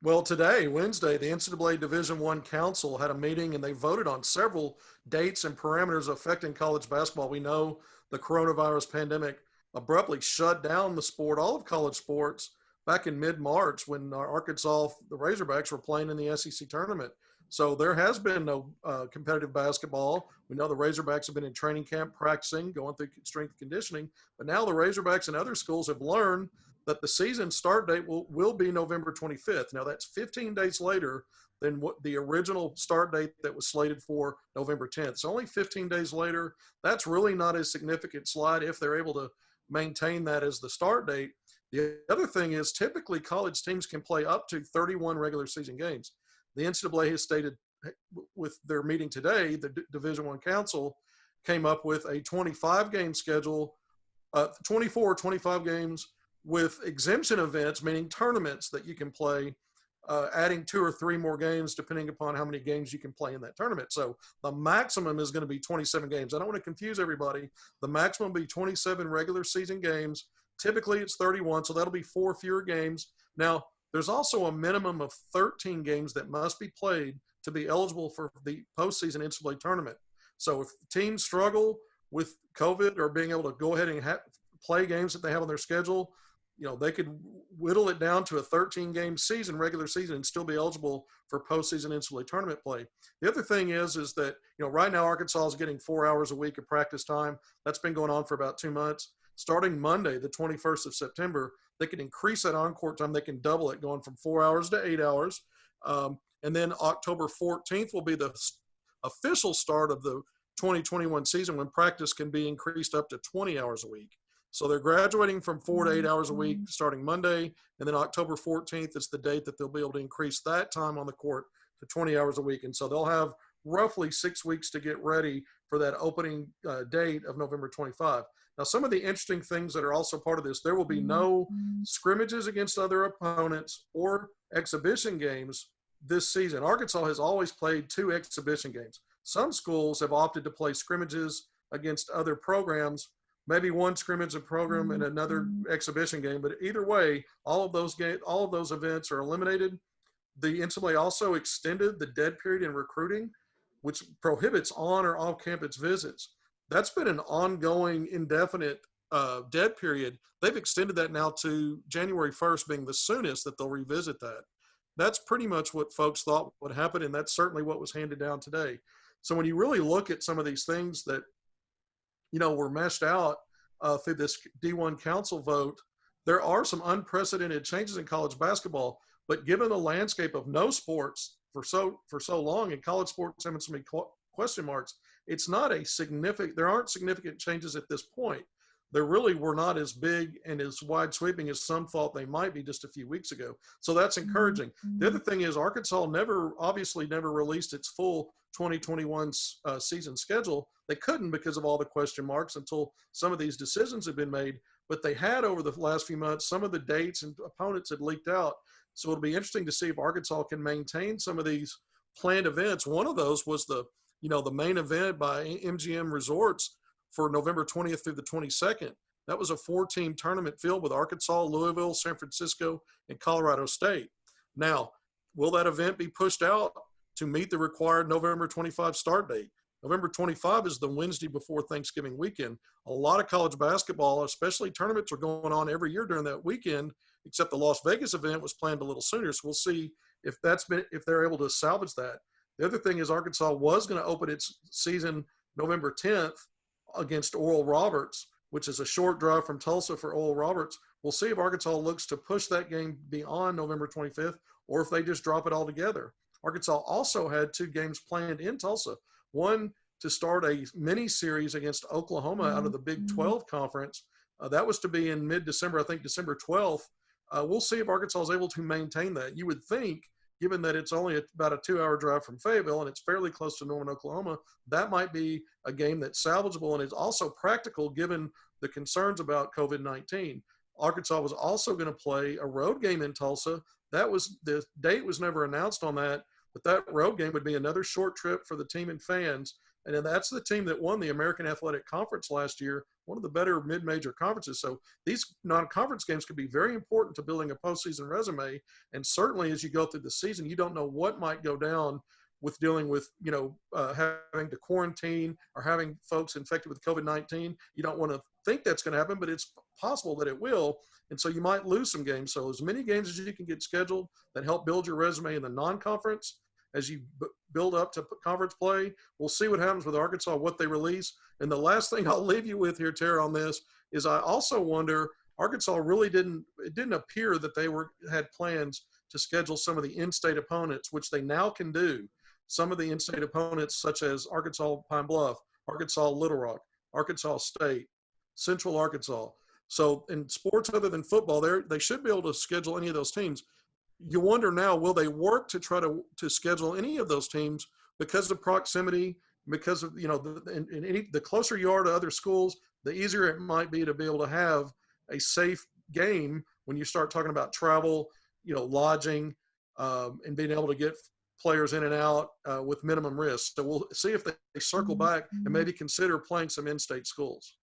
Well, today, Wednesday, the NCAA Division I Council had a meeting and they voted on several dates and parameters affecting college basketball. We know the coronavirus pandemic abruptly shut down the sport, all of college sports, back in mid-March when Arkansas, the Razorbacks, were playing in the SEC tournament. So there has been no competitive basketball. We know the Razorbacks have been in training camp practicing, going through strength conditioning, but now the Razorbacks and other schools have learned that the season start date will be November 25th. Now, that's 15 days later than what the original start date that was slated for November 10th. So only 15 days later. That's really not a significant slide if they're able to maintain that as the start date. The other thing is typically college teams can play up to 31 regular season games. The NCAA has stated with their meeting today, the Division I Council came up with a 25-game schedule, 24 or 25 games with exemption events, meaning tournaments that you can play, adding 2 or 3 more games depending upon how many games you can play in that tournament. So the maximum is going to be 27 games. I don't want to confuse everybody. The maximum will be 27 regular season games. Typically it's 31, so that'll be 4 fewer games. Now, there's also a minimum of 13 games that must be played to be eligible for the postseason NCAA tournament. So if teams struggle with COVID or being able to go ahead and play games that they have on their schedule, they could whittle it down to a 13-game season, regular season, and still be eligible for postseason NCAA tournament play. The other thing is that, right now Arkansas is getting 4 hours a week of practice time. That's been going on for about 2 months. Starting Monday, the 21st of September, they can increase that on-court time. They can double it, going from 4 hours to 8 hours. And then October 14th will be the official start of the 2021 season when practice can be increased up to 20 hours a week. So they're graduating from 4 to 8 hours a week starting Monday, and then October 14th is the date that they'll be able to increase that time on the court to 20 hours a week. And so they'll have roughly 6 weeks to get ready for that opening date of November 25. Now, some of the interesting things that are also part of this, there will be no scrimmages against other opponents or exhibition games this season. Arkansas has always played 2 exhibition games. Some schools have opted to play scrimmages against other programs, maybe 1 scrimmage program and another exhibition game. But either way, all of those events are eliminated. The NCAA also extended the dead period in recruiting, which prohibits on or off campus visits. That's been an ongoing, indefinite dead period. They've extended that now to January 1st being the soonest that they'll revisit that. That's pretty much what folks thought would happen, and that's certainly what was handed down today. So when you really look at some of these things that were meshed out through this D1 Council vote, there are some unprecedented changes in college basketball. But given the landscape of no sports for so long, and college sports having so many question marks, it's not there aren't significant changes at this point. There really were not as big and as wide sweeping as some thought they might be just a few weeks ago. So that's encouraging. The other thing is Arkansas obviously never released its full 2021 season schedule. They couldn't because of all the question marks until some of these decisions had been made, but they had over the last few months. Some of the dates and opponents had leaked out. So it'll be interesting to see if Arkansas can maintain some of these planned events. One of those was the main event by MGM Resorts for November 20th through the 22nd. That was a 4-team tournament field with Arkansas, Louisville, San Francisco, and Colorado State. Now, will that event be pushed out to meet the required November 25 start date? November 25 is the Wednesday before Thanksgiving weekend. A lot of college basketball, especially tournaments, are going on every year during that weekend, except the Las Vegas event was planned a little sooner. So we'll see if they're able to salvage that. The other thing is Arkansas was going to open its season November 10th against Oral Roberts, which is a short drive from Tulsa for Oral Roberts. We'll see if Arkansas looks to push that game beyond November 25th or if they just drop it altogether. Arkansas also had 2 games planned in Tulsa. One to start a mini series against Oklahoma out of the Big 12 conference. That was to be in mid-December, I think December 12th. We'll see if Arkansas is able to maintain that. You would think, given that it's only about a 2-hour drive from Fayetteville and it's fairly close to Norman, Oklahoma, that might be a game that's salvageable and is also practical given the concerns about COVID-19. Arkansas was also going to play a road game in Tulsa. The date was never announced on that, but that road game would be another short trip for the team and fans And then that's the team that won the American Athletic Conference last year, one of the better mid-major conferences. So these non-conference games could be very important to building a postseason resume. And certainly as you go through the season, you don't know what might go down with dealing with, having to quarantine or having folks infected with COVID-19. You don't want to think that's going to happen, but it's possible that it will. And so you might lose some games. So as many games as you can get scheduled that help build your resume in the non-conference as you build up to conference play. We'll see what happens with Arkansas, what they release. And the last thing I'll leave you with here, Tara, on this is I also wonder, Arkansas really didn't appear that they had plans to schedule some of the in-state opponents, which they now can do. Some of the in-state opponents, such as Arkansas Pine Bluff, Arkansas Little Rock, Arkansas State, Central Arkansas. So in sports other than football, they should be able to schedule any of those teams. You wonder now, will they work to try to schedule any of those teams because of proximity, because of, the closer you are to other schools, the easier it might be to be able to have a safe game when you start talking about travel, lodging, and being able to get players in and out with minimum risk. So we'll see if they circle back and maybe consider playing some in-state schools.